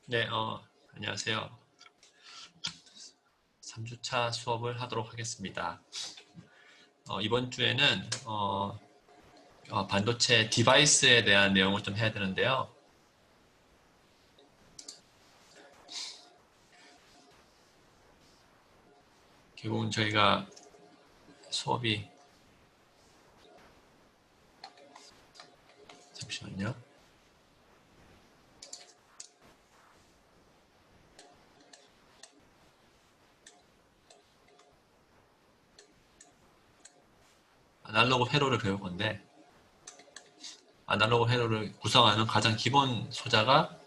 네, 안녕하세요. 3주차 수업을 하도록 하겠습니다. 이번 주에는 반도체 디바이스에 대한 내용을 좀 해야 되는데요. 결국은 저희가 수업이 잠시만요. 아날로그 회로를 배울 건데 아날로그 회로를 구성하는 가장 기본 소자가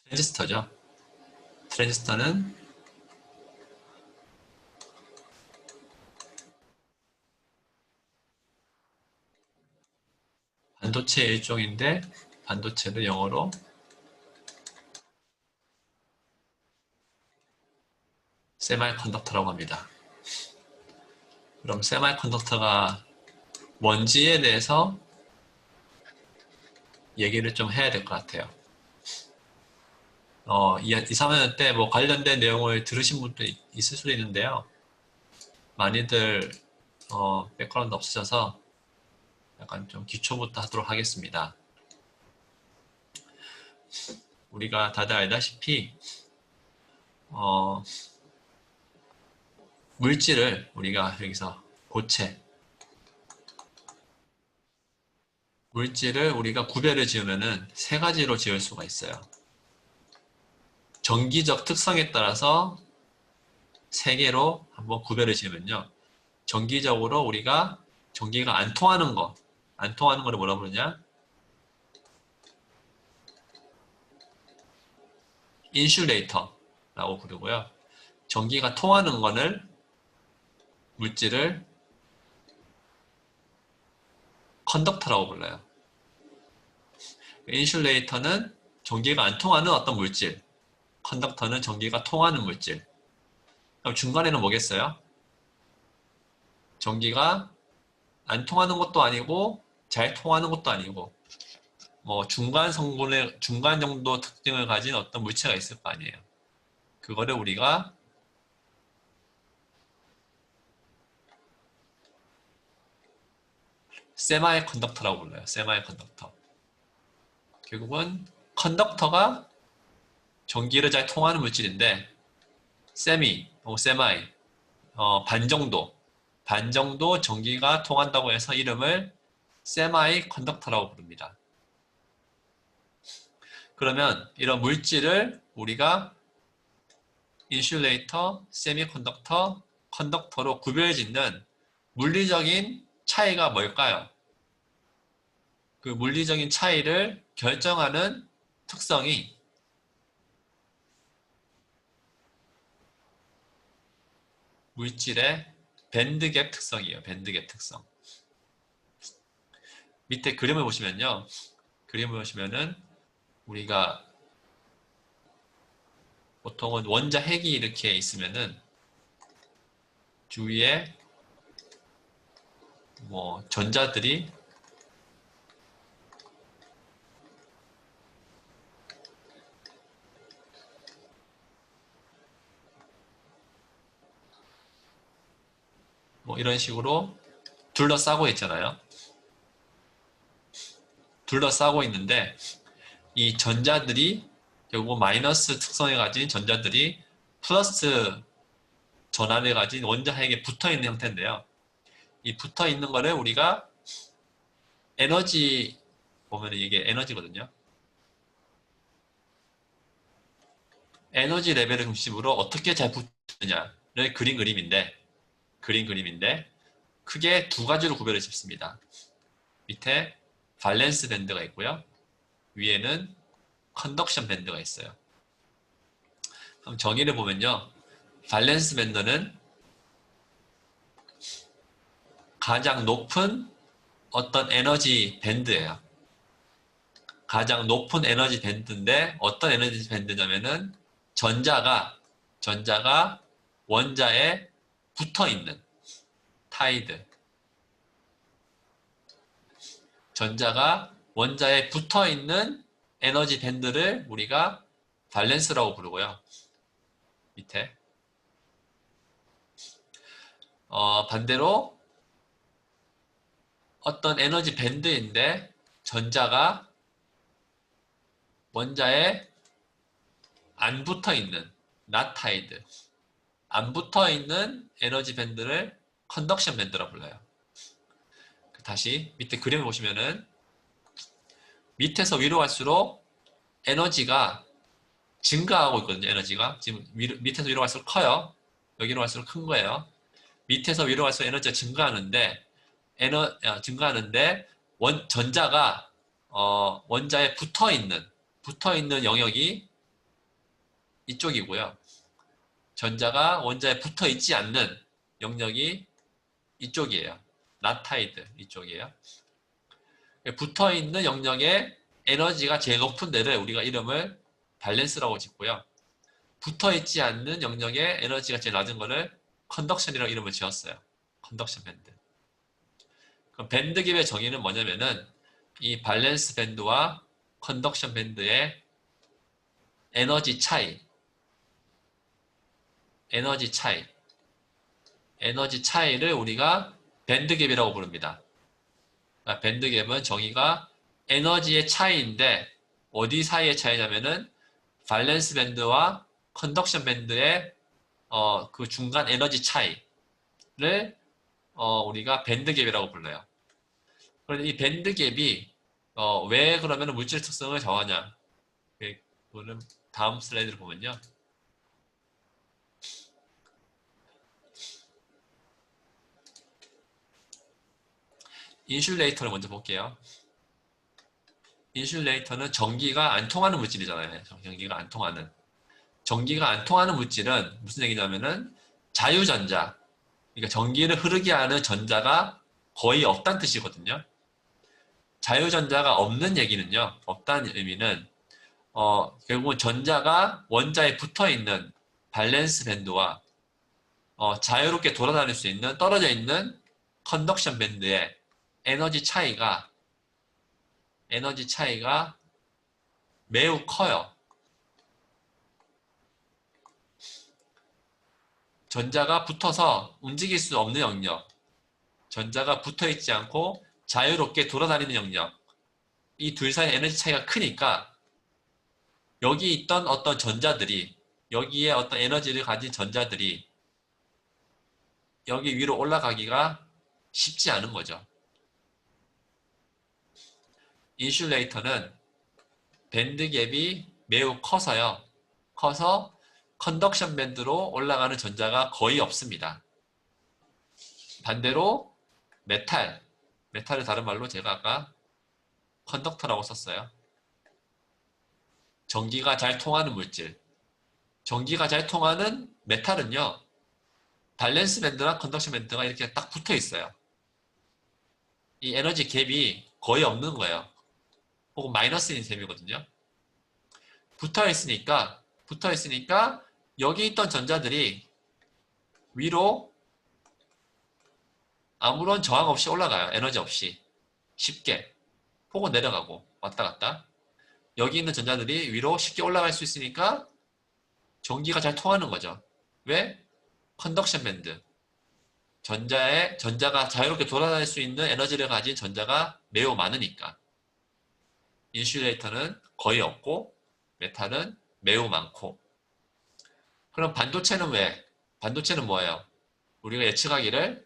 트랜지스터죠. 트랜지스터는 반도체의 일종인데 반도체를 영어로 세마이컨덕터라고 합니다. 그럼 세마이컨덕터가 뭔지에 대해서 얘기를 좀 해야 될 것 같아요. 2, 3학년 때 뭐 관련된 내용을 들으신 분도 있을 수도 있는데요. 많이들, 백그라운드 없으셔서 약간 좀 기초부터 하도록 하겠습니다. 우리가 다들 알다시피, 어, 물질을 우리가 여기서 물질을 우리가 구별을 지으면은 세 가지로 지을 수가 있어요. 정기적 특성에 따라서 세 개로 한번 구별을 지으면요. 정기적으로 우리가 전기가 안 통하는 거를 뭐라 부르냐? 인슐레이터라고 부르고요. 전기가 통하는 거를 물질을 컨덕터라고 불러요. 인슐레이터는 전기가 안 통하는 어떤 물질, 컨덕터는 전기가 통하는 물질. 그럼 중간에는 뭐겠어요? 전기가 안 통하는 것도 아니고 잘 통하는 것도 아니고 뭐 중간 정도 특징을 가진 어떤 물체가 있을 거 아니에요. 그거를 우리가 세마이 컨덕터라고 불러요. 세마이 컨덕터. 결국은 컨덕터가 전기를 잘 통하는 물질인데 세마이, 반 정도 전기가 통한다고 해서 이름을 세마이 컨덕터라고 부릅니다. 그러면 이런 물질을 우리가 인슐레이터, 세미컨덕터, 컨덕터로 구별짓는 물리적인 차이가 뭘까요? 그 물리적인 차이를 결정하는 특성이 물질의 밴드갭 특성이에요. 밴드갭 특성. 밑에 그림을 보시면요. 그림을 보시면은 우리가 보통은 원자 핵이 이렇게 있으면은 주위에 뭐 전자들이 뭐 이런 식으로 둘러싸고 있잖아요. 둘러싸고 있는데 이 전자들이 결국 마이너스 특성을 가진 전자들이 플러스 전압을 가진 원자 핵에 붙어 있는 형태인데요. 이 붙어 있는 거를 우리가 에너지 보면 이게 에너지거든요. 에너지 레벨을 중심으로 어떻게 잘 붙느냐를 그린 그림인데 크게 두 가지로 구별을 짓습니다. 밑에 발렌스 밴드가 있고요. 위에는 컨덕션 밴드가 있어요. 그럼 정의를 보면요. 발렌스 밴드는 가장 높은 어떤 에너지 밴드예요. 가장 높은 에너지 밴드인데 어떤 에너지 밴드냐면은 전자가 원자에 붙어 있는 타이드. 전자가 원자에 붙어 있는 에너지 밴드를 우리가 밸런스라고 부르고요. 밑에. 반대로 어떤 에너지 밴드인데 전자가 원자에 안 붙어 있는 not tied, 안 붙어 있는 에너지 밴드를 컨덕션 밴드라고 불러요. 다시 밑에 그림을 보시면은 밑에서 위로 갈수록 에너지가 증가하고 있거든요. 에너지가 지금 밑에서 위로 갈수록 커요. 여기로 갈수록 큰 거예요. 밑에서 위로 갈수록 에너지가 증가하는데 전자가 원자에 붙어 있는 영역이 이쪽이고요. 전자가 원자에 붙어 있지 않는 영역이 이쪽이에요. not tied 이쪽이에요. 붙어 있는 영역에 에너지가 제일 높은 데를 우리가 이름을 밸런스라고 짓고요. 붙어 있지 않는 영역에 에너지가 제일 낮은 거를 컨덕션이라고 이름을 지었어요. 컨덕션 밴드. 그럼 밴드 갭의 정의는 뭐냐면은 이 밸런스 밴드와 컨덕션 밴드의 에너지 차이를 우리가 밴드 갭이라고 부릅니다. 그러니까 밴드 갭은 정의가 에너지의 차이인데 어디 사이의 차이냐면은 밸런스 밴드와 컨덕션 밴드의 그 중간 에너지 차이를 우리가 밴드 갭이라고 불러요. 그런데 이 밴드 갭이 왜 그러면 물질 특성을 정하냐? 그거는 다음 슬라이드를 보면요. 인슐레이터를 먼저 볼게요. 인슐레이터는 전기가 안 통하는 물질이잖아요. 전기가 안 통하는 물질은 무슨 얘기냐면은 자유전자, 그러니까 전기를 흐르게 하는 전자가 거의 없다는 뜻이거든요. 자유전자가 없는 얘기는요. 없다는 의미는 결국은 전자가 원자에 붙어있는 밸런스 밴드와 자유롭게 돌아다닐 수 있는 떨어져 있는 컨덕션 밴드의 에너지 차이가 매우 커요. 전자가 붙어서 움직일 수 없는 영역, 전자가 붙어 있지 않고 자유롭게 돌아다니는 영역, 이 둘 사이의 에너지 차이가 크니까 여기 있던 어떤 전자들이, 여기에 어떤 에너지를 가진 전자들이 여기 위로 올라가기가 쉽지 않은 거죠. 인슐레이터는 밴드 갭이 매우 커서 컨덕션 밴드로 올라가는 전자가 거의 없습니다. 반대로 메탈을 다른 말로 제가 아까 컨덕터라고 썼어요. 전기가 잘 통하는 물질. 전기가 잘 통하는 메탈은요, 밸런스 밴드랑 컨덕션 밴드가 이렇게 딱 붙어 있어요. 이 에너지 갭이 거의 없는 거예요. 혹은 마이너스인 셈이거든요. 붙어 있으니까 여기 있던 전자들이 위로 아무런 저항 없이 올라가요. 에너지 없이. 쉽게. 혹은 내려가고 왔다 갔다. 여기 있는 전자들이 위로 쉽게 올라갈 수 있으니까 전기가 잘 통하는 거죠. 왜? 컨덕션 밴드. 전자가 자유롭게 돌아다닐 수 있는 에너지를 가진 전자가 매우 많으니까. 인슐레이터는 거의 없고 메탈은 매우 많고. 그럼 반도체는 왜? 반도체는 뭐예요? 우리가 예측하기를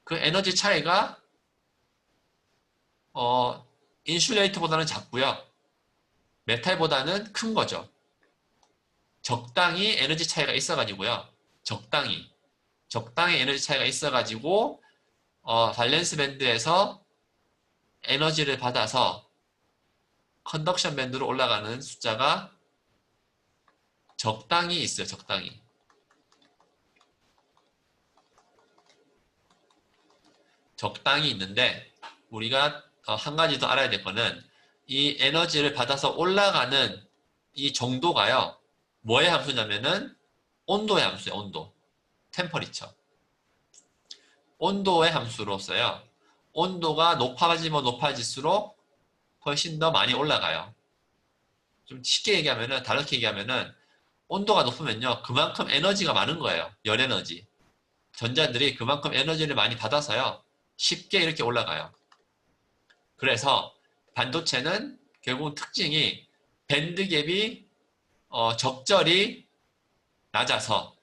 그 에너지 차이가 인슐레이터보다는 작고요. 메탈보다는 큰 거죠. 적당히 에너지 차이가 있어가지고요. 적당히 에너지 차이가 있어가지고 밸런스 밴드에서 에너지를 받아서 컨덕션 밴드로 올라가는 숫자가 적당히 있어요. 적당히 있는데 우리가 한 가지 더 알아야 될 거는 이 에너지를 받아서 올라가는 이 정도가요. 뭐의 함수냐면은 온도의 함수예요. 온도. 템퍼리처. 온도의 함수로서요. 온도가 높아지면 높아질수록 훨씬 더 많이 올라가요. 좀 쉽게 얘기하면은, 다르게 얘기하면은, 온도가 높으면요, 그만큼 에너지가 많은 거예요. 열 에너지. 전자들이 그만큼 에너지를 많이 받아서요, 쉽게 이렇게 올라가요. 그래서 반도체는 결국 특징이 밴드갭이 적절히 낮아서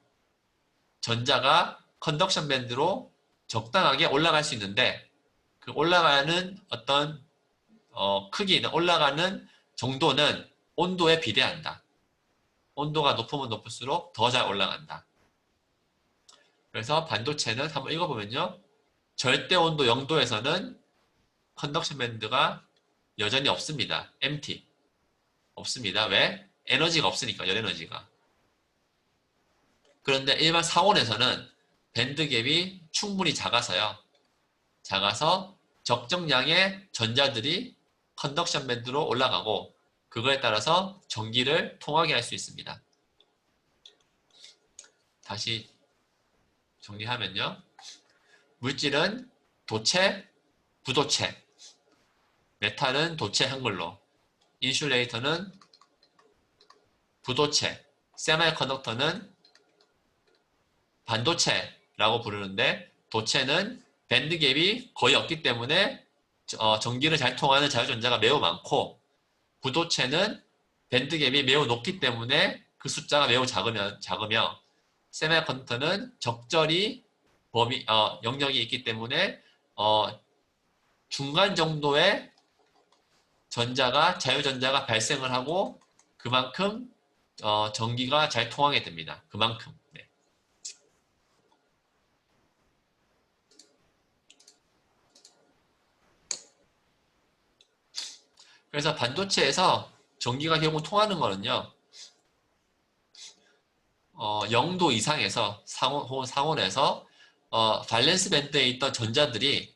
전자가 컨덕션 밴드로 적당하게 올라갈 수 있는데, 그 올라가는 어떤 크기는, 올라가는 정도는 온도에 비례한다. 온도가 높으면 높을수록 더 잘 올라간다. 그래서 반도체는 한번 읽어보면요, 절대 온도 0도에서는 컨덕션 밴드가 여전히 없습니다. empty. 없습니다. 왜? 에너지가 없으니까, 열 에너지가. 그런데 일반 상온에서는 밴드갭이 충분히 작아서요. 작아서 적정량의 전자들이 컨덕션 밴드로 올라가고, 그거에 따라서 전기를 통하게 할 수 있습니다. 다시 정리하면요, 물질은 도체, 부도체, 메탈은 도체 한글로, 인슐레이터는 부도체, 세미컨덕터는 반도체라고 부르는데, 도체는 밴드갭이 거의 없기 때문에 전기를 잘 통하는 자유전자가 매우 많고, 부도체는 밴드갭이 매우 높기 때문에 그 숫자가 매우 작으며, 세미컨덕터는 적절히 영역이 있기 때문에 중간 정도의 자유전자가 발생을 하고, 그만큼 전기가 잘 통하게 됩니다. 그만큼. 네. 그래서 반도체에서 전기가 결국 통하는 거는요, 0도 이상에서 혹은 상온에서 밸런스 밴드에 있던 전자들이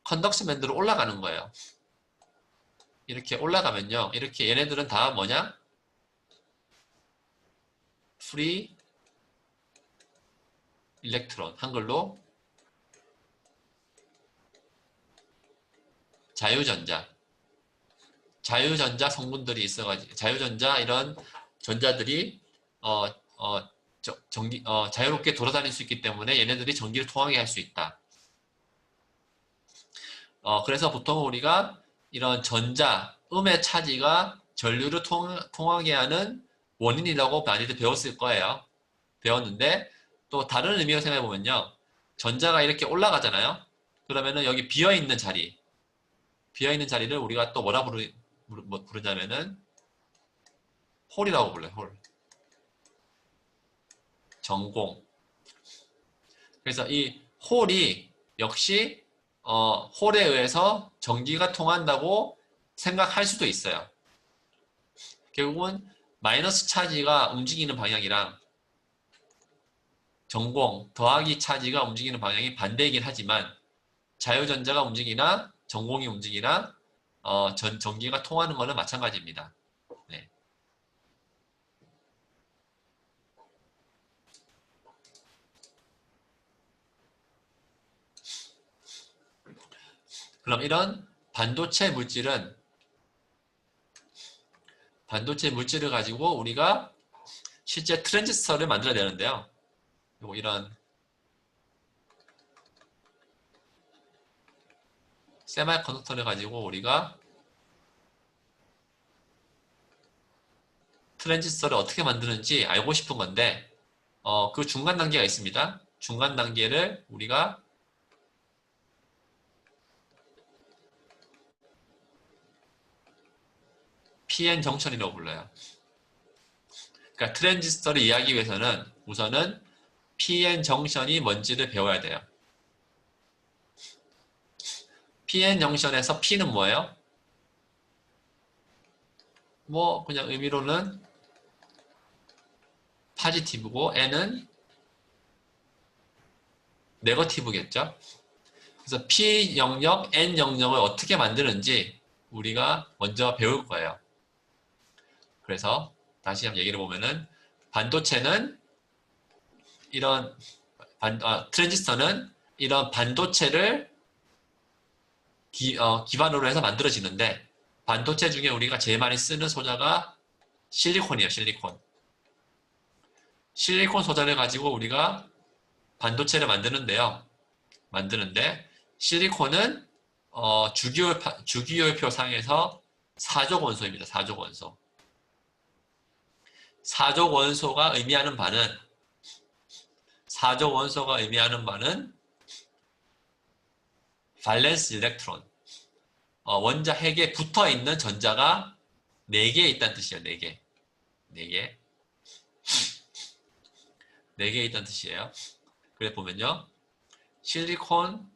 컨덕션 밴드로 올라가는 거예요. 이렇게 올라가면요, 이렇게 얘네들은 다 뭐냐? 프리 일렉트론, 한글로 자유전자 성분들이 있어가지고, 자유전자 이런 전자들이 자유롭게 돌아다닐 수 있기 때문에 얘네들이 전기를 통하게 할 수 있다. 그래서 보통 우리가 이런 음의 차지가 전류를 통하게 하는 원인이라고 많이들 배웠을 거예요. 배웠는데, 또 다른 의미로 생각해 보면요, 전자가 이렇게 올라가잖아요. 그러면은 여기 비어있는 자리를 우리가 또 뭐라 부르냐면은 홀이라고 불러요. 홀. 전공. 그래서 이 홀이 역시 홀에 의해서 전기가 통한다고 생각할 수도 있어요. 결국은 마이너스 차지가 움직이는 방향이랑 전공, 더하기 차지가 움직이는 방향이 반대이긴 하지만, 자유전자가 움직이나 전공이 움직이나 전기가 통하는 것은 마찬가지입니다. 네. 그럼 이런 반도체 물질을 가지고 우리가 실제 트랜지스터를 만들어야 되는데요. 이런 세미컨덕터를 가지고 우리가 트랜지스터를 어떻게 만드는지 알고 싶은 건데, 그 중간 단계가 있습니다. 중간 단계를 우리가 PN 정션이라고 불러요. 그러니까 트랜지스터를 이해하기 위해서는 우선은 PN 정션이 뭔지를 배워야 돼요. PN 정션에서 P는 뭐예요? 뭐 그냥 의미로는 파지티브고, N은 네거티브겠죠. 그래서 P 영역, N 영역을 어떻게 만드는지 우리가 먼저 배울 거예요. 그래서 다시 한번 얘기를 보면은, 반도체는 트랜지스터는 이런 반도체를 기반으로 해서 만들어지는데 반도체 중에 우리가 제일 많이 쓰는 소자가 실리콘이에요. 실리콘. 실리콘 소자를 가지고 우리가 반도체를 만드는데 실리콘은 주기율표 상에서 4족 원소입니다. 4족 원소. 4족 원소가 의미하는 바는 4족 원소가 의미하는 바는 발렌스 일렉트론. 원자 핵에 붙어 있는 전자가 4개 있다는 뜻이에요. 4개. 4개. 4개 있다는 뜻이에요. 그래 보면요. 실리콘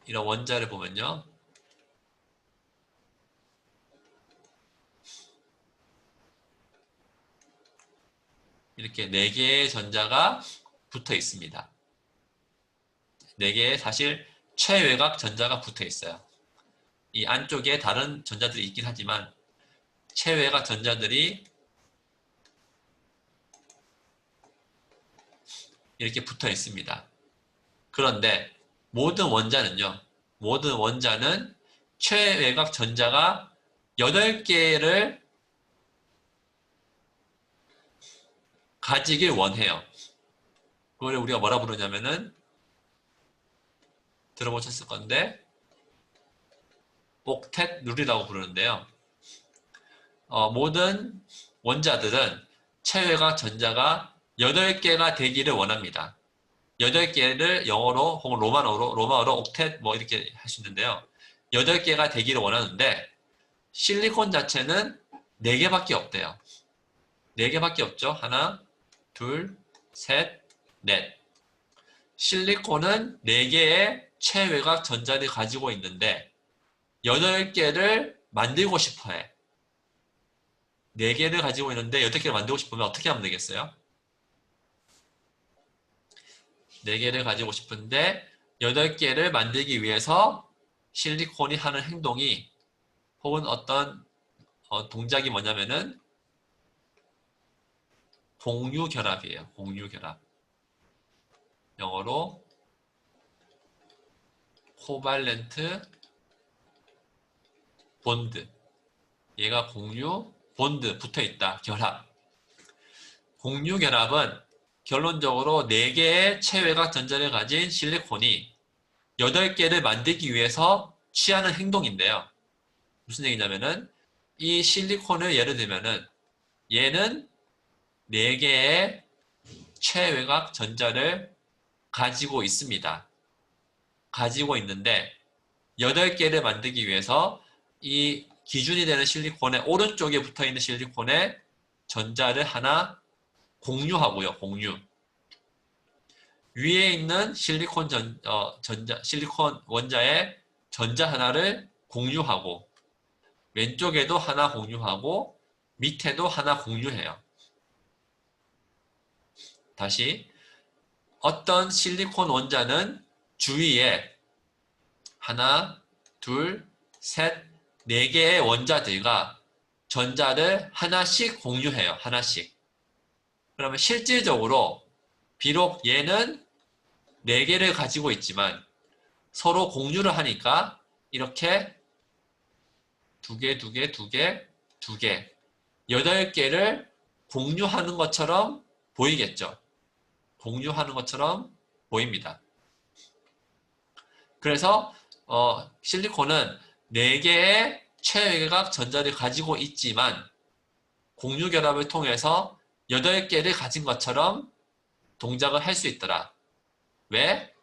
이런 원자를 보면요. 이렇게 4개의 전자가 붙어 있습니다. 4개의 사실 최외곽 전자가 붙어 있어요. 이 안쪽에 다른 전자들이 있긴 하지만 최외곽 전자들이 이렇게 붙어 있습니다. 그런데 모든 원자는 최외곽 전자가 8개를 가지길 원해요. 그걸 우리가 뭐라 부르냐면은 들어보셨을 건데 옥텟 룰이라고 부르는데요. 모든 원자들은 최외곽 전자가 8개가 되기를 원합니다. 8개를 영어로 혹은 로마어로 옥텟 뭐 이렇게 할 수 있는데요. 8개가 되기를 원하는데 실리콘 자체는 4개밖에 없대요. 4개밖에 없죠. 하나, 둘, 셋, 넷. 실리콘은 4개의 최외곽 전자를 가지고 있는데 8개를 만들고 싶어 해. 4개를 가지고 있는데 8개를 만들고 싶으면 어떻게 하면 되겠어요? 4개를 가지고 싶은데 8개를 만들기 위해서 실리콘이 하는 행동이 혹은 어떤 동작이 뭐냐면은 공유결합이에요. 공유결합. 영어로 코발렌트 본드. 얘가 공유, 본드, 붙어있다. 결합. 공유결합은 결론적으로 4개의 최외곽 전자를 가진 실리콘이 8개를 만들기 위해서 취하는 행동인데요. 무슨 얘기냐면은 이 실리콘을 예를 들면은 얘는 4개의 최외곽 전자를 가지고 있습니다. 가지고 있는데 8개를 만들기 위해서 이 기준이 되는 실리콘의 오른쪽에 붙어있는 실리콘의 전자를 하나 공유하고요. 공유. 위에 있는 실리콘 실리콘 원자의 전자 하나를 공유하고 왼쪽에도 하나 공유하고 밑에도 하나 공유해요. 다시 어떤 실리콘 원자는 주위에 하나, 둘, 셋, 4개의 원자들과 전자를 하나씩 공유해요. 하나씩. 그러면 실질적으로 비록 얘는 4개를 가지고 있지만 서로 공유를 하니까 이렇게 2개, 2개, 2개, 2개 8개를 공유하는 것처럼 보이겠죠. 공유하는 것처럼 보입니다. 그래서 실리콘은 4개의 최외곽 전자를 가지고 있지만 공유결합을 통해서 8개를 가진 것처럼 동작을 할 수 있더라. 왜?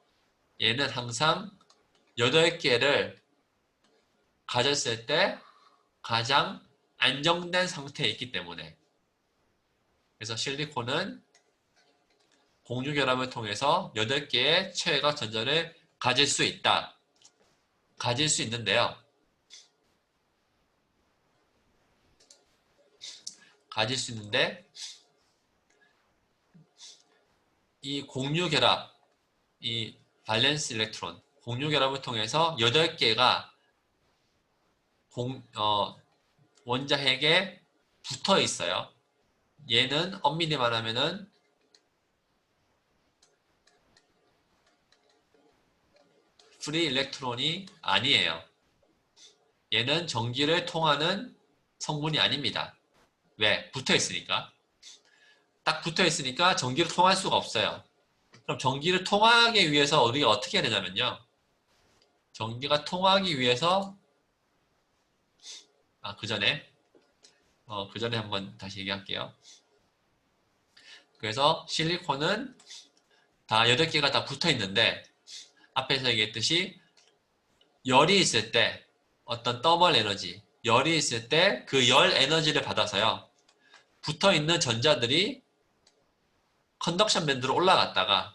얘는 항상 8개를 가졌을 때 가장 안정된 상태에 있기 때문에. 그래서 실리콘은 공유결합을 통해서 8개의 최외곽 전자를 가질 수 있다. 가질 수 있는데요. 가질 수 있는데 이 공유결합, 이 발렌스 일렉트론, 공유결합을 통해서 8개가 원자핵에 붙어 있어요. 얘는 엄밀히 말하면은 프리 일렉트론이 아니에요. 얘는 전기를 통하는 성분이 아닙니다. 왜? 붙어 있으니까. 딱 붙어 있으니까 전기를 통할 수가 없어요. 그럼 전기를 통하기 위해서 우리가 어떻게 해야 되냐면요. 전기가 통하기 위해서 그 전에 한번 다시 얘기할게요. 그래서 실리콘은 다 8개가 다 붙어 있는데 앞에서 얘기했듯이 열이 있을 때 어떤 더멀 에너지, 열이 있을 때 그 열 에너지를 받아서요. 붙어 있는 전자들이 컨덕션 밴드로 올라갔다가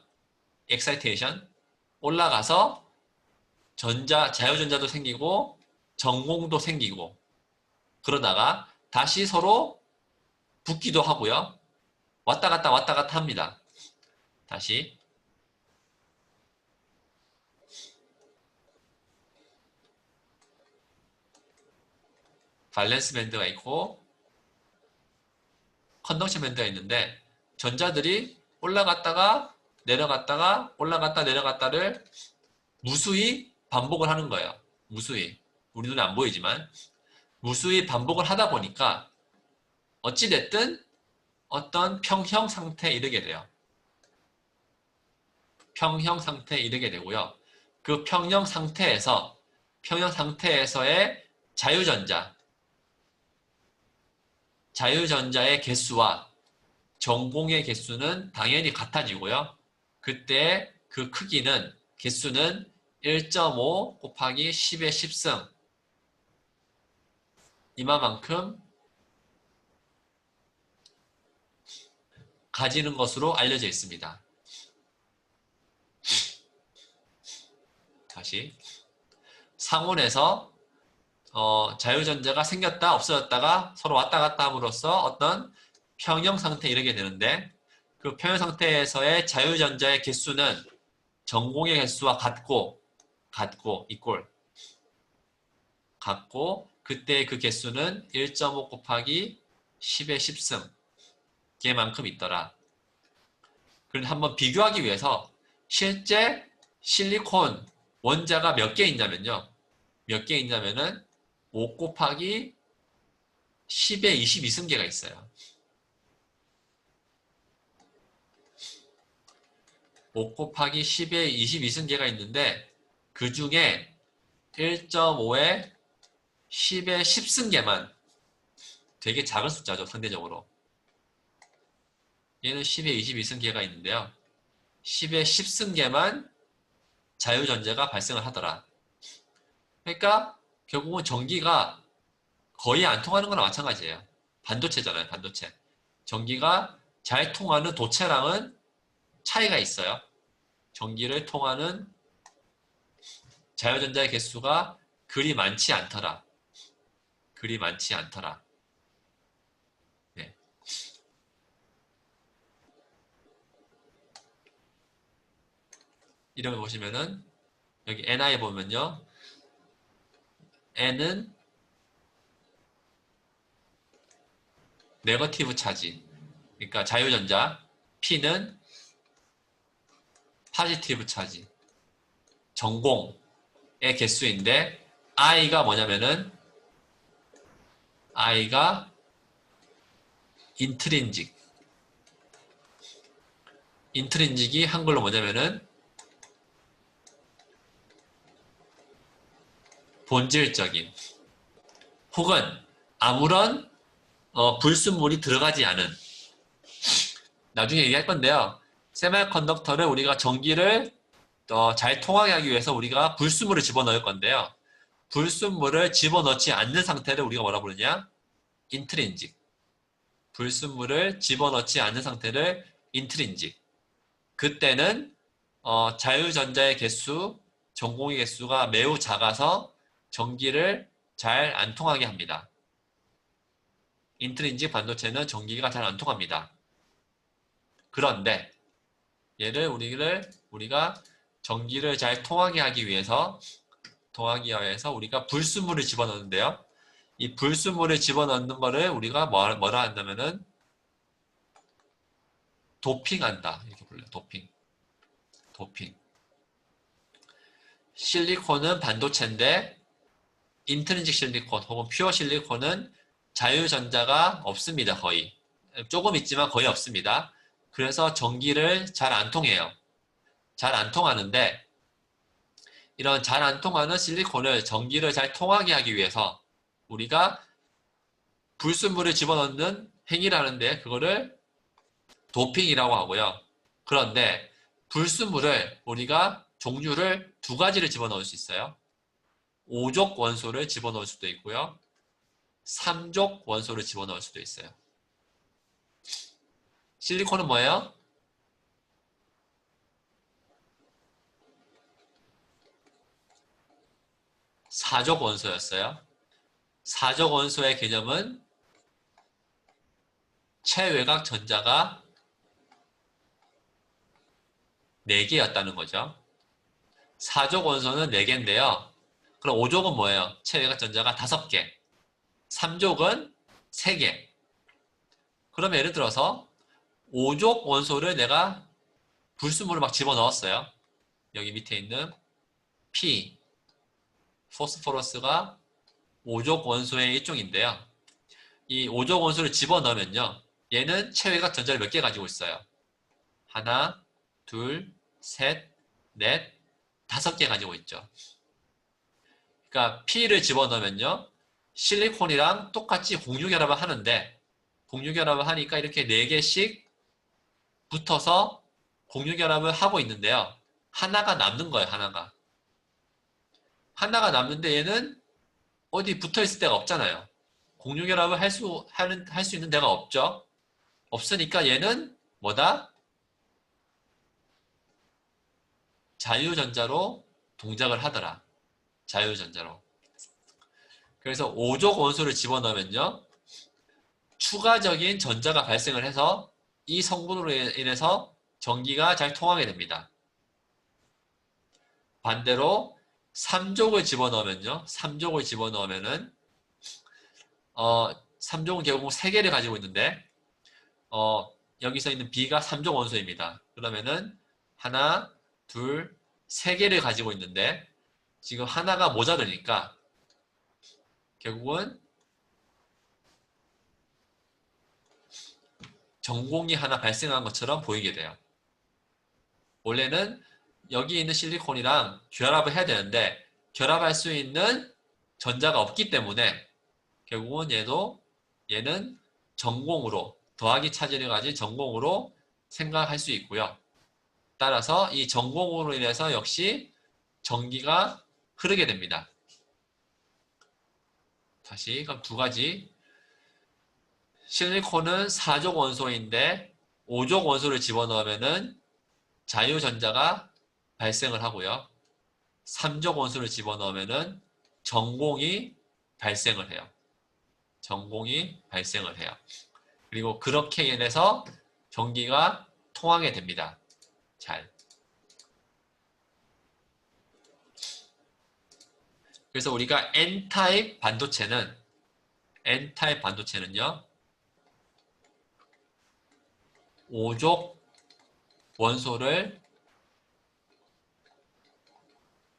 엑사이테이션 올라가서 자유전자도 생기고 전공도 생기고 그러다가 다시 서로 붙기도 하고요. 왔다 갔다 합니다. 다시 밸런스 밴드가 있고 컨덕션 밴드가 있는데 전자들이 올라갔다가 내려갔다가 올라갔다 내려갔다를 무수히 반복을 하는 거예요. 무수히. 우리 눈에 안 보이지만 무수히 반복을 하다 보니까 어찌됐든 어떤 평형 상태에 이르게 돼요. 평형 상태에 이르게 되고요. 그 평형 상태에서의 자유전자의 개수와 전공의 개수는 당연히 같아지고요. 그때 그 개수는 1.5 곱하기 10의 10승 이만큼 가지는 것으로 알려져 있습니다. 다시 상온에서 자유전자가 생겼다 없어졌다가 서로 왔다 갔다 함으로써 어떤 평형 상태에 이르게 되는데 그 평형 상태에서의 자유전자의 개수는 전공의 개수와 같고 그때 그 개수는 1.5 곱하기 10의 10승 개만큼 있더라. 그런데 한번 비교하기 위해서 실제 실리콘 원자가 몇 개 있냐면요. 몇 개 있냐면은 5 곱하기 10의 22승계가 있어요. 5 곱하기 10의 22승계가 있는데 그 중에 1.5의 10의 10승계만 되게 작은 숫자죠. 상대적으로. 얘는 10의 22승계가 있는데요. 10의 10승계만 자유전자가 발생을 하더라. 그러니까 결국은 전기가 거의 안 통하는 거나 마찬가지예요. 반도체잖아요. 반도체. 전기가 잘 통하는 도체랑은 차이가 있어요. 전기를 통하는 자유전자의 개수가 그리 많지 않더라. 네. 이런 거 보시면은 여기 Ni 보면요. N은 네거티브 차지. 그러니까 자유전자. P는 파지티브 차지. 전공의 개수인데 I가 뭐냐면은 I가 인트린직이 한글로 뭐냐면은 본질적인 혹은 아무런 불순물이 들어가지 않은 나중에 얘기할 건데요. 세미컨덕터를 우리가 전기를 잘 통하게 하기 위해서 우리가 불순물을 집어넣을 건데요. 불순물을 집어넣지 않는 상태를 우리가 뭐라 부르냐? 인트린직. 불순물을 집어넣지 않는 상태를 인트린직. 그때는 자유전자의 개수, 전공의 개수가 매우 작아서 전기를 잘 안 통하게 합니다. 인트린직 반도체는 전기가 잘 안 통합니다. 그런데 얘를 우리가 전기를 잘 통하게 하기 위해서 우리가 불순물을 집어넣는데요. 이 불순물을 집어넣는 거를 우리가 뭐라 한다면은 도핑한다. 이렇게 불러요. 도핑. 실리콘은 반도체인데 인트린식 실리콘 혹은 퓨어 실리콘은 자유전자가 없습니다. 거의. 조금 있지만 거의 없습니다. 그래서 전기를 잘 안 통해요. 잘 안 통하는데 이런 잘 안 통하는 실리콘을 전기를 잘 통하게 하기 위해서 우리가 불순물을 집어넣는 행위를 하는데 그거를 도핑이라고 하고요. 그런데 불순물을 우리가 종류를 두 가지를 집어넣을 수 있어요. 5족 원소를 집어넣을 수도 있고요. 3족 원소를 집어넣을 수도 있어요. 실리콘은 뭐예요? 4족 원소였어요. 4족 원소의 개념은 최외곽 전자가 4개였다는 거죠. 4족 원소는 4개인데요. 그럼 5족은 뭐예요? 최외곽 전자가 5개. 3족은 3개. 그럼 예를 들어서 5족 원소를 내가 불순물을 막 집어넣었어요. 여기 밑에 있는 P, 포스포러스가 5족 원소의 일종인데요. 이 5족 원소를 집어넣으면요. 얘는 최외곽 전자를 몇 개 가지고 있어요? 하나, 둘, 셋, 넷, 5개 가지고 있죠. 그러니까 P를 집어넣으면요. 실리콘이랑 똑같이 공유결합을 하는데 공유결합을 하니까 이렇게 4개씩 붙어서 공유결합을 하고 있는데요. 하나가 남는 거예요. 하나가. 하나가 남는데 얘는 어디 붙어있을 데가 없잖아요. 공유결합을 할 수 있는 데가 없죠. 없으니까 얘는 뭐다? 자유전자로 동작을 하더라. 자유전자로. 그래서 5족 원소를 집어넣으면요. 추가적인 전자가 발생을 해서 이 성분으로 인해서 전기가 잘 통하게 됩니다. 반대로 3족을 집어넣으면요. 3족을 집어넣으면은 3족은 결국 3개를 가지고 있는데 여기서 있는 B가 3족 원소입니다. 그러면은 하나, 둘, 3개를 가지고 있는데 지금 하나가 모자르니까 결국은 전공이 하나 발생한 것처럼 보이게 돼요. 원래는 여기 있는 실리콘이랑 결합을 해야 되는데 결합할 수 있는 전자가 없기 때문에 결국은 얘는 전공으로 더하기 차지를 가진 전공으로 생각할 수 있고요. 따라서 이 전공으로 인해서 역시 전기가 흐르게 됩니다. 다시 그럼 두 가지. 실리콘은 4족 원소인데 5족 원소를 집어넣으면은 자유전자가 발생을 하고요. 3족 원소를 집어넣으면은 전공이 발생을 해요. 전공이 발생을 해요. 그리고 그렇게 인해서 전기가 통하게 됩니다. 잘. 그래서 우리가 N타입 반도체는요. 5족 원소를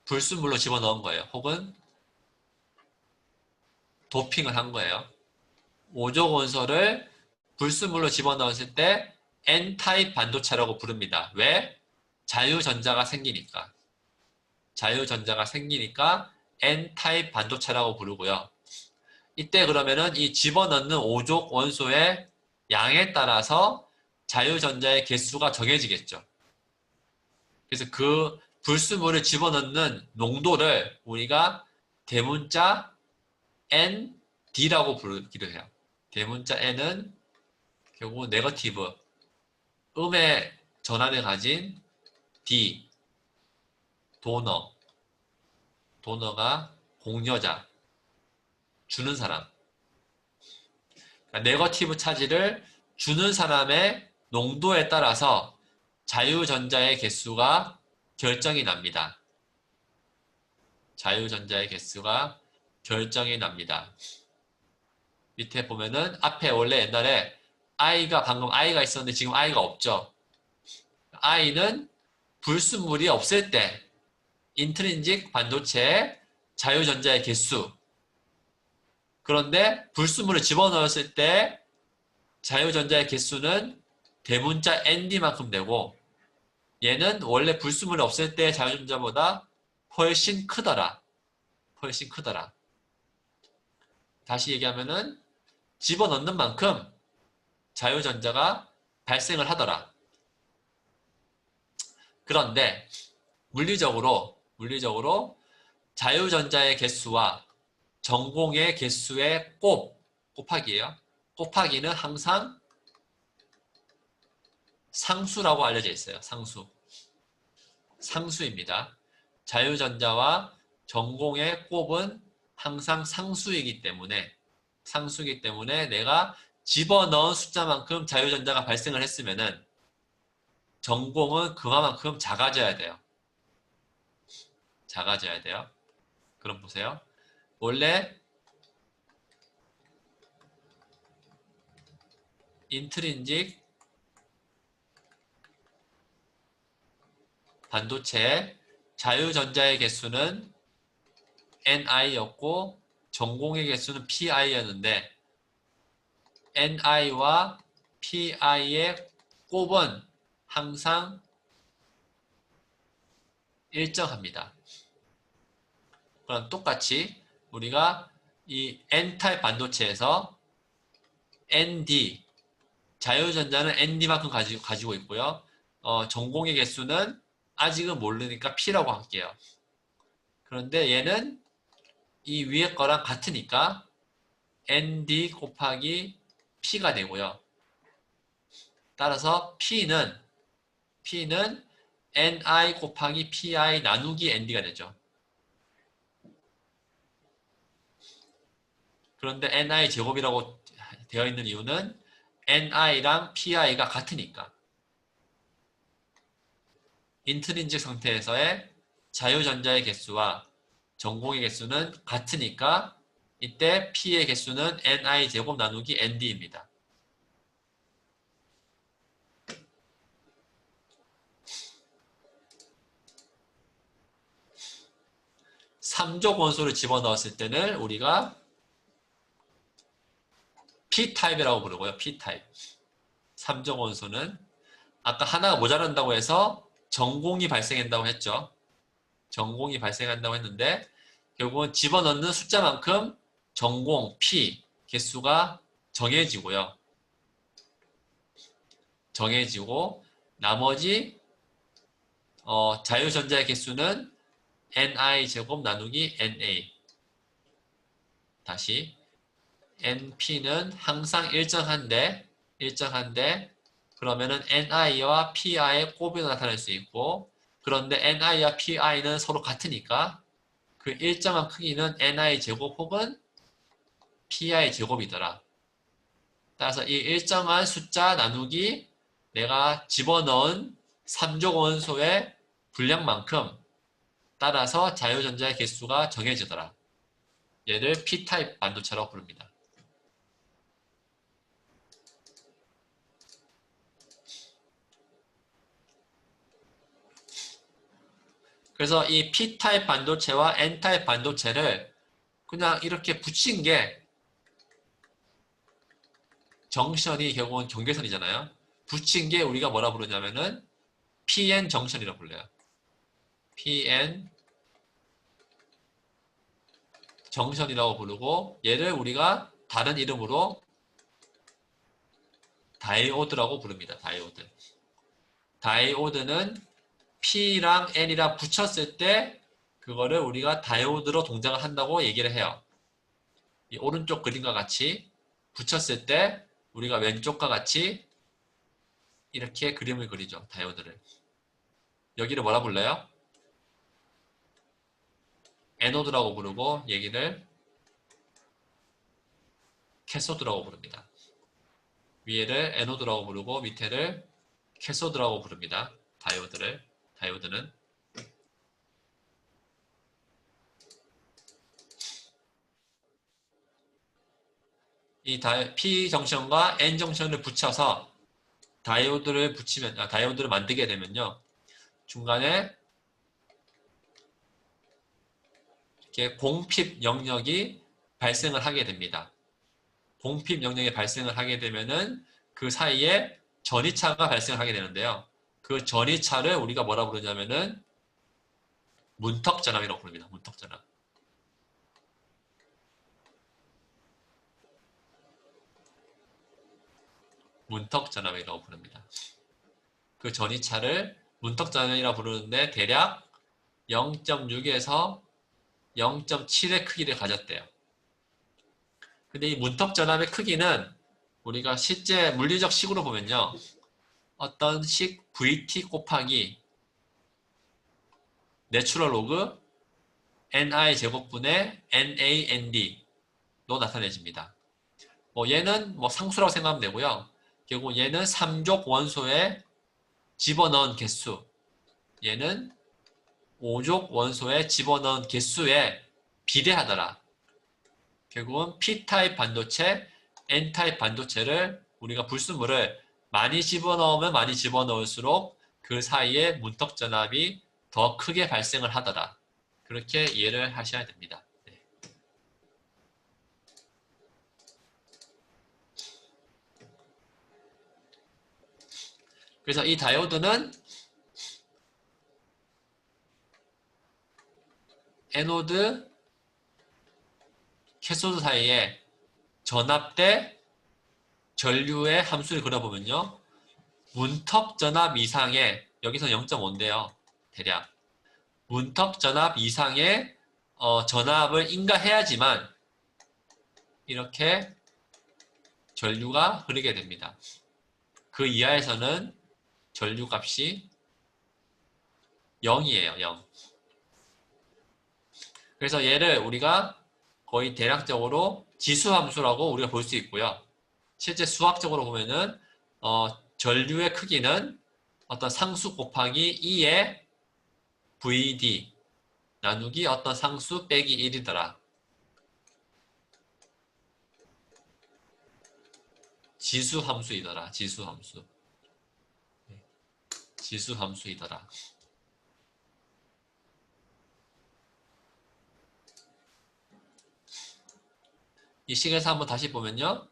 불순물로 집어넣은 거예요. 혹은 도핑을 한 거예요. 5족 원소를 불순물로 집어넣었을 때 N타입 반도체라고 부릅니다. 왜? 자유전자가 생기니까. 자유전자가 생기니까 N타입 반도체라고 부르고요. 이때 그러면은 이 집어넣는 5족 원소의 양에 따라서 자유전자의 개수가 정해지겠죠. 그래서 그 불순물을 집어넣는 농도를 우리가 대문자 ND라고 부르기도 해요. 대문자 N은 결국 네거티브, 음의 전압을 가진 D, 도너가 공여자, 주는 사람. 그러니까 네거티브 차지를 주는 사람의 농도에 따라서 자유전자의 개수가 결정이 납니다. 자유전자의 개수가 결정이 납니다. 밑에 보면은 앞에 원래 옛날에 방금 I가 있었는데 지금 I가 없죠. I는 불순물이 없을 때 인트린직 반도체의 자유전자의 개수. 그런데 불순물을 집어넣었을 때 자유전자의 개수는 대문자 ND만큼 되고 얘는 원래 불순물이 없을 때 자유전자보다 훨씬 크더라. 훨씬 크더라. 다시 얘기하면은 집어넣는 만큼 자유전자가 발생을 하더라. 그런데 물리적으로 자유전자의 개수와 전공의 개수의 곱하기예요. 곱하기는 항상 상수라고 알려져 있어요. 상수입니다. 자유전자와 전공의 곱은 항상 상수이기 때문에 내가 집어넣은 숫자만큼 자유전자가 발생을 했으면은 전공은 그만큼 작아져야 돼요. 그럼 보세요. 원래 인트린직 반도체의 자유전자의 개수는 ni였고 전공의 개수는 pi였는데 ni와 pi의 곱은 항상 일정합니다. 그럼 똑같이 우리가 이 N타입 반도체에서 ND, 자유전자는 ND만큼 가지고 있고요. 전공의 개수는 아직은 모르니까 P라고 할게요. 그런데 얘는 이 위에 거랑 같으니까 ND 곱하기 P가 되고요. 따라서 P는 NI 곱하기 PI 나누기 ND가 되죠. 그런데 NI 제곱이라고 되어 있는 이유는 NI랑 PI가 같으니까. 인트린직 상태에서의 자유전자의 개수와 전공의 개수는 같으니까 이때 P의 개수는 NI 제곱 나누기 ND입니다. 삼족 원소를 집어넣었을 때는 우리가 P타입이라고 부르고요. P타입. 삼족 원소는 아까 하나가 모자란다고 해서 전공이 발생한다고 했죠. 전공이 발생한다고 했는데 결국은 집어넣는 숫자만큼 전공 P 개수가 정해지고요. 나머지 자유전자의 개수는 ni 제곱 나누기 na. 다시 np는 항상 일정한데 그러면은 ni와 pi의 곱이 나타날 수 있고 그런데 ni와 pi는 서로 같으니까 그 일정한 크기는 ni 제곱 혹은 pi 제곱이더라. 따라서 이 일정한 숫자 나누기 내가 집어넣은 3족 원소의 분량만큼 따라서 자유전자의 개수가 정해지더라. 얘를 P타입 반도체라고 부릅니다. 그래서 이 P타입 반도체와 N타입 반도체를 그냥 이렇게 붙인 게 정션이 결국은 경계선이잖아요. 붙인 게 우리가 뭐라 부르냐면은 PN 정션이라고 불러요. PN 정션이라고 부르고 얘를 우리가 다른 이름으로 다이오드라고 부릅니다. 다이오드는 P랑 N이랑 붙였을 때 그거를 우리가 다이오드로 동작을 한다고 얘기를 해요. 이 오른쪽 그림과 같이 붙였을 때 우리가 왼쪽과 같이 이렇게 그림을 그리죠. 다이오드를. 여기를 뭐라 불러요? 에노드라고 부르고 얘기를 캐소드라고 부릅니다. 위에를 에노드라고 부르고 밑에를 캐소드라고 부릅니다. 다이오드는 이 P 정션과 N 정션을 붙여서 다이오드를 만들게 되면요. 중간에 이렇게 공핍 영역이 발생을 하게 됩니다. 공핍 영역이 발생을 하게 되면은 그 사이에 전이차가 발생을 하게 되는데요. 그 전이차를 우리가 뭐라 부르냐면은 문턱전압이라고 부릅니다. 문턱전압. 문턱전압이라고 부릅니다. 그 전이차를 문턱전압이라고 부르는데 대략 0.6에서 0.7의 크기를 가졌대요. 근데 이 문턱전압의 크기는 우리가 실제 물리적 식으로 보면요. 어떤 식 VT 곱하기 내추럴 로그 NI 제곱분의 NAND로 나타내집니다. 얘는 상수라고 생각하면 되고요. 결국 얘는 3족 원소에 집어넣은 개수, 얘는 5족 원소에 집어넣은 개수에 비례하더라. 결국은 P타입 반도체, N타입 반도체를 우리가 불순물을 많이 집어넣으면 많이 집어넣을수록 그 사이에 문턱전압이 더 크게 발생을 하더라. 그렇게 이해를 하셔야 됩니다. 네. 그래서 이 다이오드는 에노드, 캐소드 사이에 전압 대 전류의 함수를 그려보면요. 문턱 전압 이상의, 여기서 0.5인데요. 대략. 문턱 전압 이상의 전압을 인가해야지만 이렇게 전류가 흐르게 됩니다. 그 이하에서는 전류 값이 0이에요. 0. 그래서 얘를 우리가 거의 대략적으로 지수함수라고 우리가 볼 수 있고요. 실제 수학적으로 보면은 전류의 크기는 어떤 상수 곱하기 2의 VD 나누기 어떤 상수 빼기 1이더라. 지수함수이더라. 지수함수. 지수함수이더라. 이 식에서 한번 다시 보면요.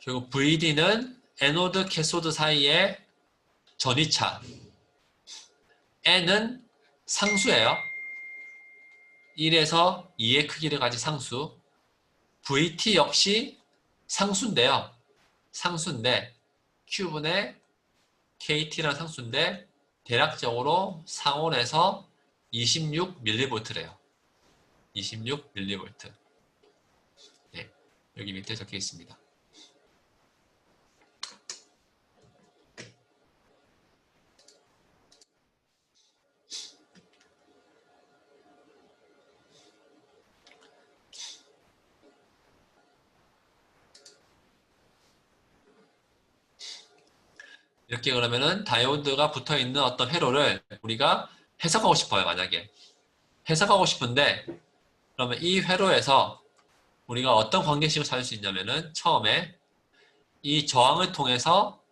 결국 VD는 에노드, 캐소드 사이의 전이차. N은 상수예요. 1에서 2의 크기를 가진 상수. VT 역시 상수인데요. 상수인데 Q분의 KT라는 상수인데 대략적으로 상온에서 26mV래요. 26mV. 네, 여기 밑에 적혀 있습니다. 이렇게 그러면은 다이오드가 붙어있는 어떤 회로를 우리가 해석하고 싶어요. 만약에 해석하고 싶은데 그러면 이 회로에서 우리가 어떤 관계식을 찾을 수 있냐면은 처음에 이 저항을 통해서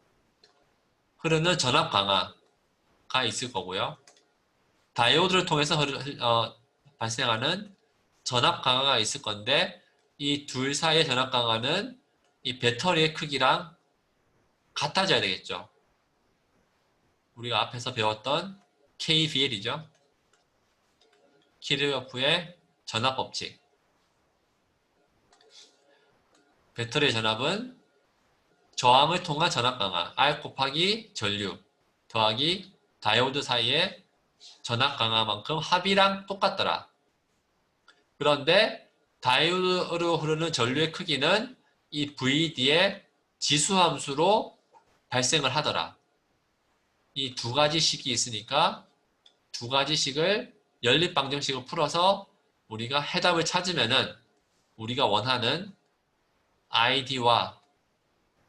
흐르는 전압 강화가 있을 거고요. 다이오드를 통해서 발생하는 전압 강화가 있을 건데 이 둘 사이의 전압 강화는 이 배터리의 크기랑 같아져야 되겠죠. 우리가 앞에서 배웠던 KVL이죠. 키르호프의 전압 법칙. 배터리의 전압은 저항을 통한 전압 강화 R 곱하기 전류 더하기 다이오드 사이의 전압 강화만큼 합이랑 똑같더라. 그런데 다이오드로 흐르는 전류의 크기는 이 VD의 지수함수로 발생을 하더라. 이 두 가지 식이 있으니까 두 가지 식을 연립방정식을 풀어서 우리가 해답을 찾으면은 우리가 원하는 ID와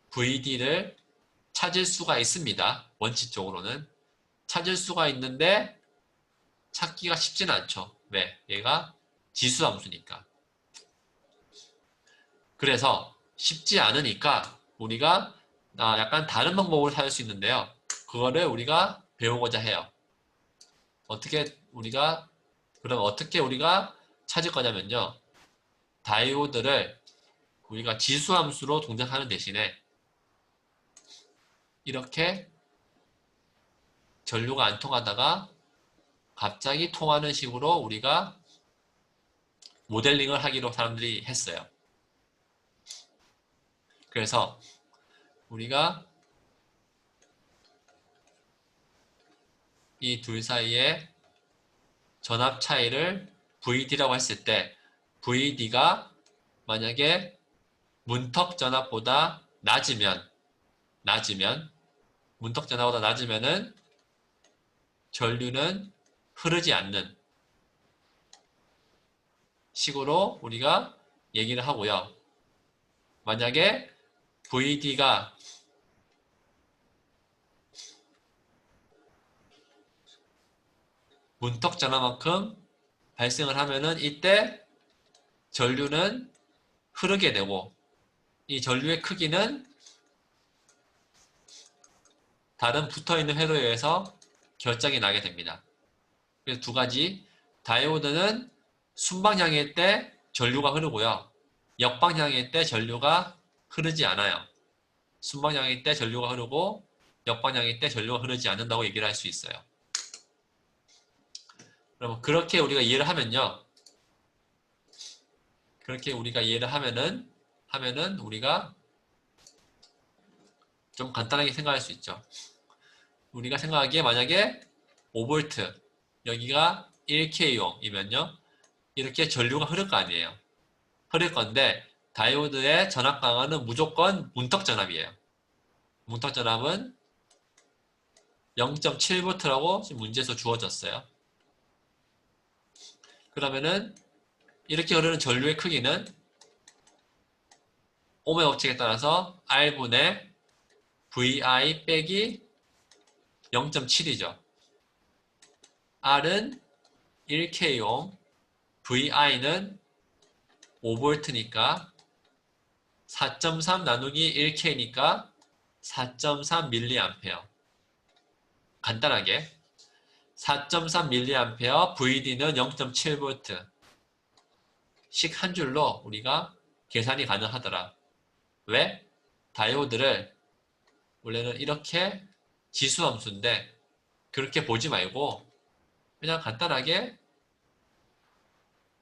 VD를 찾을 수가 있습니다. 원칙적으로는. 찾을 수가 있는데 찾기가 쉽지는 않죠. 왜? 얘가 지수함수니까. 그래서 쉽지 않으니까 우리가 약간 다른 방법을 찾을 수 있는데요. 그거를 우리가 배우고자 해요. 어떻게 우리가 그럼 어떻게 우리가 찾을 거냐면요. 다이오드를 우리가 지수함수로 동작하는 대신에 이렇게 전류가 안 통하다가 갑자기 통하는 식으로 우리가 모델링을 하기로 사람들이 했어요. 그래서 우리가 이 둘 사이의 전압 차이를 VD라고 했을 때 VD가 만약에 문턱 전압보다 낮으면 문턱 전압보다 낮으면은 전류는 흐르지 않는 식으로 우리가 얘기를 하고요. 만약에 VD가 문턱 전압만큼 발생을 하면은 이때 전류는 흐르게 되고 이 전류의 크기는 다른 붙어있는 회로에 의해서 결정이 나게 됩니다. 그래서 두 가지, 다이오드는 순방향일 때 전류가 흐르고요. 역방향일 때 전류가 흐르지 않아요. 순방향일 때 전류가 흐르고 역방향일 때 전류가 흐르지 않는다고 얘기를 할 수 있어요. 그럼 그렇게 우리가 이해를 하면요. 그렇게 우리가 이해를 하면은 우리가 좀 간단하게 생각할 수 있죠. 우리가 생각하기에 만약에 5V 여기가 1K옴이면요. 이렇게 전류가 흐를 거 아니에요. 흐를 건데 다이오드의 전압 강화는 무조건 문턱 전압이에요. 문턱 전압은 0.7V라고 지금 문제에서 주어졌어요. 그러면은 이렇게 흐르는 전류의 크기는 옴의 법칙에 따라서 R분의 VI 빼기 0.7이죠. R은 1K옴, VI는 5V니까 4.3 나누기 1K니까 4.3mA. 간단하게 4.3mA, VD는 0.7V 씩 한 줄로 우리가 계산이 가능하더라. 왜? 다이오드를 원래는 이렇게 지수함수인데 그렇게 보지 말고 그냥 간단하게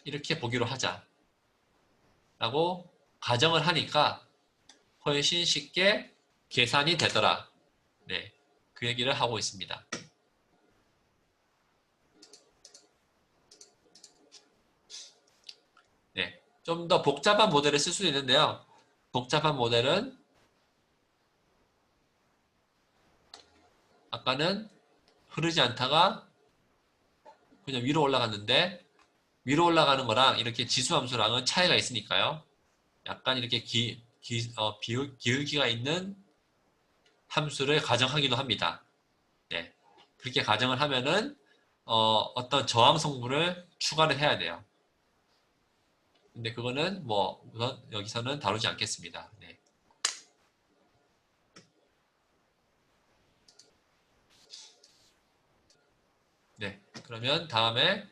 이렇게 보기로 하자 라고 가정을 하니까 훨씬 쉽게 계산이 되더라. 네, 그 얘기를 하고 있습니다. 네, 좀 더 복잡한 모델을 쓸 수도 있는데요. 복잡한 모델은 아까는 흐르지 않다가 그냥 위로 올라갔는데 위로 올라가는 거랑 이렇게 지수함수랑은 차이가 있으니까요. 약간 이렇게 기울기가 있는 함수를 가정하기도 합니다. 네, 그렇게 가정을 하면은 어떤 저항 성분을 추가를 해야 돼요. 근데 그거는 뭐 우선 여기서는 다루지 않겠습니다. 네. 네, 그러면 다음에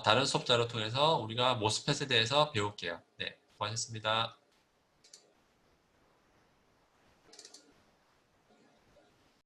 다른 수업자료 통해서 우리가 모스펫에 대해서 배울게요. 네, 고하셨습니다.